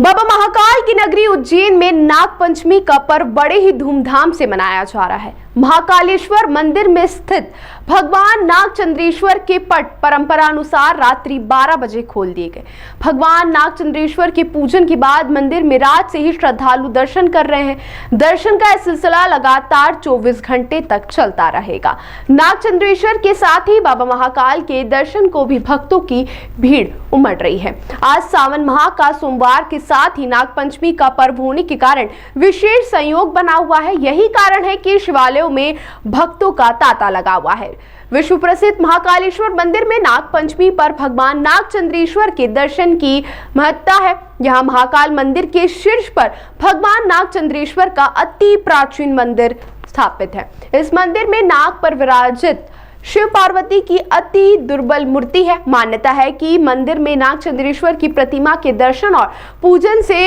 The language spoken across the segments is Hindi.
बाबा महाकाल की नगरी उज्जैन में नाग पंचमी का पर्व बड़े ही धूमधाम से मनाया जा रहा है। महाकालेश्वर मंदिर में स्थित भगवान नागचंद्रेश्वर के पट परंपरा अनुसार रात्रि 12 बजे खोल दिए गए। भगवान नागचंद्रेश्वर के पूजन के बाद मंदिर में रात से ही श्रद्धालु दर्शन कर रहे हैं। दर्शन का यह सिलसिला लगातार 24 घंटे तक चलता रहेगा। नागचंद्रेश्वर के साथ ही बाबा महाकाल के दर्शन को भी भक्तों की भीड़ उमड़ रही है। आज सावन माह का सोमवार के साथ ही नागपंचमी का पर्व होने के कारण विशेष संयोग बना हुआ है। यही कारण है कि शिवालयों में भक्तों का तांता लगा हुआ है। विश्व प्रसिद्ध महाकालेश्वर मंदिर में नागपंचमी पर भगवान नागचंद्रेश्वर के दर्शन की महत्ता है। यहाँ महाकाल मंदिर के शीर्ष पर भगवान नागचंद्रेश्वर का अति प्राचीन मंदिर स्थापित है। इस मंदिर में नाग पर विराजित शिव पार्वती की अति दुर्बल मूर्ति है। मान्यता है कि मंदिर में नागचंद्रेश्वर की प्रतिमा के दर्शन और पूजन से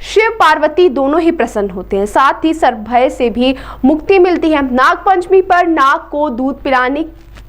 शिव पार्वती दोनों ही प्रसन्न होते हैं, साथ ही सर्व भय से भी मुक्ति मिलती है। नागपंचमी पर नाग को दूध पिलाने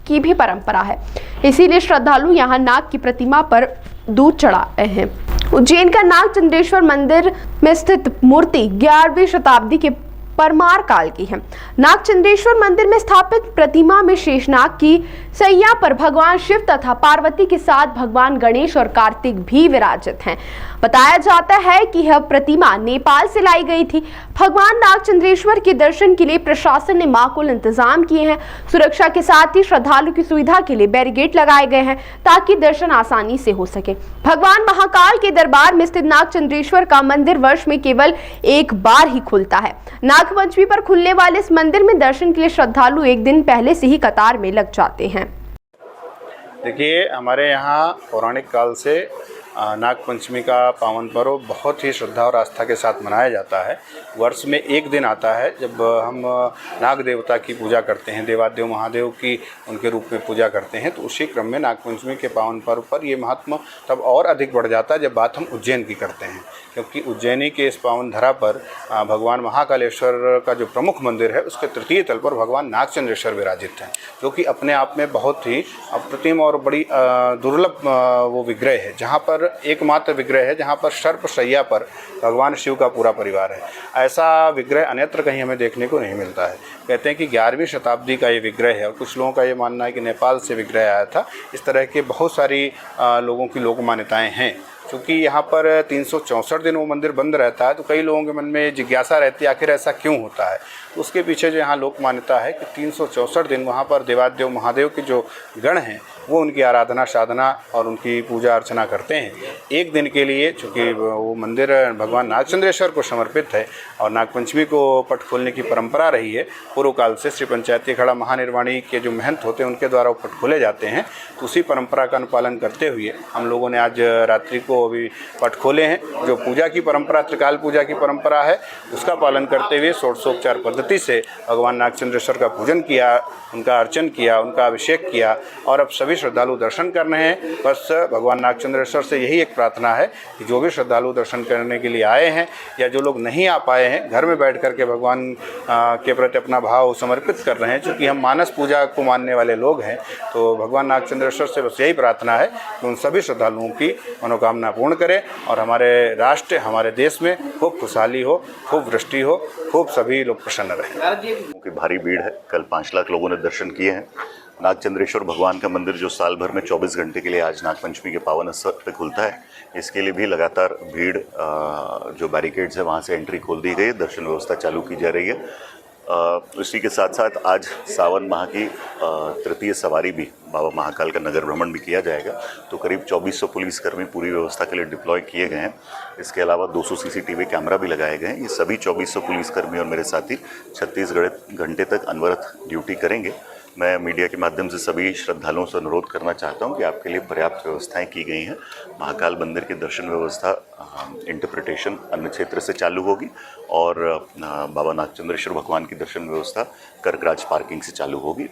की भी परंपरा है, इसीलिए श्रद्धालु यहाँ नाग की प्रतिमा पर दूध चढ़ाते हैं। उज्जैन का नागचंद्रेश्वर मंदिर में स्थित मूर्ति 11वीं शताब्दी के परमार काल की है। नागचंद्रेश्वर मंदिर में स्थापित प्रतिमा में शेषनाग की सैया पर भगवान शिव तथा पार्वती के साथ भगवान गणेश और कार्तिक भी विराजित हैं। बताया जाता है कि यह प्रतिमा नेपाल से लाई गई थी। भगवान नागचंद्रेश्वर के दर्शन के लिए प्रशासन ने माकूल इंतजाम किए हैं। सुरक्षा के साथ ही श्रद्धालु की सुविधा के लिए बैरिकेड लगाए गए हैं ताकि दर्शन आसानी से हो सके। भगवान महाकाल के दरबार में स्थित नागचंद्रेश्वर का मंदिर वर्ष में केवल एक बार ही खुलता है। नागपंचमी पर खुलने वाले इस मंदिर में दर्शन के लिए श्रद्धालु एक दिन पहले से ही कतार में लग जाते हैं। देखिए, हमारे यहाँ पौराणिक काल से नागपंचमी का पावन पर्व बहुत ही श्रद्धा और आस्था के साथ मनाया जाता है। वर्ष में एक दिन आता है जब हम नाग देवता की पूजा करते हैं, देवादेव महादेव की उनके रूप में पूजा करते हैं। तो उसी क्रम में नागपंचमी के पावन पर्व पर ये महात्मा तब और अधिक बढ़ जाता है जब बात हम उज्जैन की करते हैं, क्योंकि उज्जैनी के इस पावन धरा पर भगवान महाकालेश्वर का जो प्रमुख मंदिर है उसके तृतीय तल पर भगवान नागचंद्रेश्वर विराजित हैं, जो कि अपने आप में बहुत ही अप्रतिम और बड़ी दुर्लभ वो विग्रह है, जहाँ पर एकमात्र विग्रह है जहाँ पर सर्प शैया पर भगवान शिव का पूरा परिवार है। ऐसा विग्रह अन्यत्र कहीं हमें देखने को नहीं मिलता है। कहते हैं कि 11वीं शताब्दी का ये विग्रह है और कुछ लोगों का ये मानना है कि नेपाल से विग्रह आया था। इस तरह के बहुत सारी लोगों की लोक मान्यताएँ हैं। क्योंकि यहाँ पर 364 दिन वो मंदिर बंद रहता है, तो कई लोगों के मन में जिज्ञासा रहती है आखिर ऐसा क्यों होता है। तो उसके पीछे जो यहाँ लोक मान्यता है कि 364 दिन वहाँ पर देवादेव महादेव के जो गण हैं वो उनकी आराधना साधना और उनकी पूजा अर्चना करते हैं। एक दिन के लिए, चूँकि वो मंदिर भगवान नागचंद्रेश्वर को समर्पित है और नागपंचमी को पट खोलने की परंपरा रही है पूर्व काल से। श्री पंचायती अखाड़ा महानिर्वाणी के जो महंत होते हैं उनके द्वारा वो पट खोले जाते हैं। तो उसी परंपरा का अनुपालन करते हुए हम लोगों ने आज रात्रि को अभी पट खोले हैं। जो पूजा की परंपरा, त्रिकाल पूजा की परंपरा है, उसका पालन करते हुए षोडशोपचार पद्धति से भगवान नागचंद्रेश्वर का पूजन किया, उनका अर्चन किया, उनका अभिषेक किया और अब सभी श्रद्धालु दर्शन कर रहे हैं। बस भगवान नागचंद्रेश्वर से यही एक प्रार्थना है कि जो भी श्रद्धालु दर्शन करने के लिए आए हैं या जो लोग नहीं आ पाए हैं, घर में बैठ कर के भगवान के प्रति अपना भाव समर्पित कर रहे हैं। चूँकि हम मानस पूजा को मानने वाले लोग हैं, तो भगवान नागचंद्रेश्वर से बस यही प्रार्थना है कि उन सभी श्रद्धालुओं की मनोकामना पूर्ण करें और हमारे राष्ट्र, हमारे देश में खूब खुशहाली हो, खूब वृष्टि हो, खूब सभी लोग प्रसन्न रहें। भारी भीड़ है। कल 5 लाख लोगों ने दर्शन किए हैं। नागचंद्रेश्वर भगवान का मंदिर जो साल भर में 24 घंटे के लिए आज नागपंचमी के पावन अवसर पर खुलता है, इसके लिए भी लगातार भीड़ जो बैरिकेड्स है वहाँ से एंट्री खोल दी गई है, दर्शन व्यवस्था चालू की जा रही है। इसी के साथ साथ आज सावन माह की तृतीय सवारी भी बाबा महाकाल का नगर भ्रमण भी किया जाएगा। तो करीब 2400 पुलिसकर्मी पूरी व्यवस्था के लिए डिप्लॉय किए गए हैं। इसके अलावा 200 सीसीटीवी कैमरा भी लगाए गए हैं। ये सभी 2400 पुलिसकर्मी और मेरे साथी 36 घंटे तक अनवरत ड्यूटी करेंगे। मैं मीडिया के माध्यम से सभी श्रद्धालुओं से अनुरोध करना चाहता हूं कि आपके लिए पर्याप्त व्यवस्थाएं की गई हैं। महाकाल मंदिर की दर्शन व्यवस्था इंटरप्रिटेशन अन्य क्षेत्र से चालू होगी और बाबा नागचंद्रेश्वर भगवान की दर्शन व्यवस्था कर्कराज पार्किंग से चालू होगी।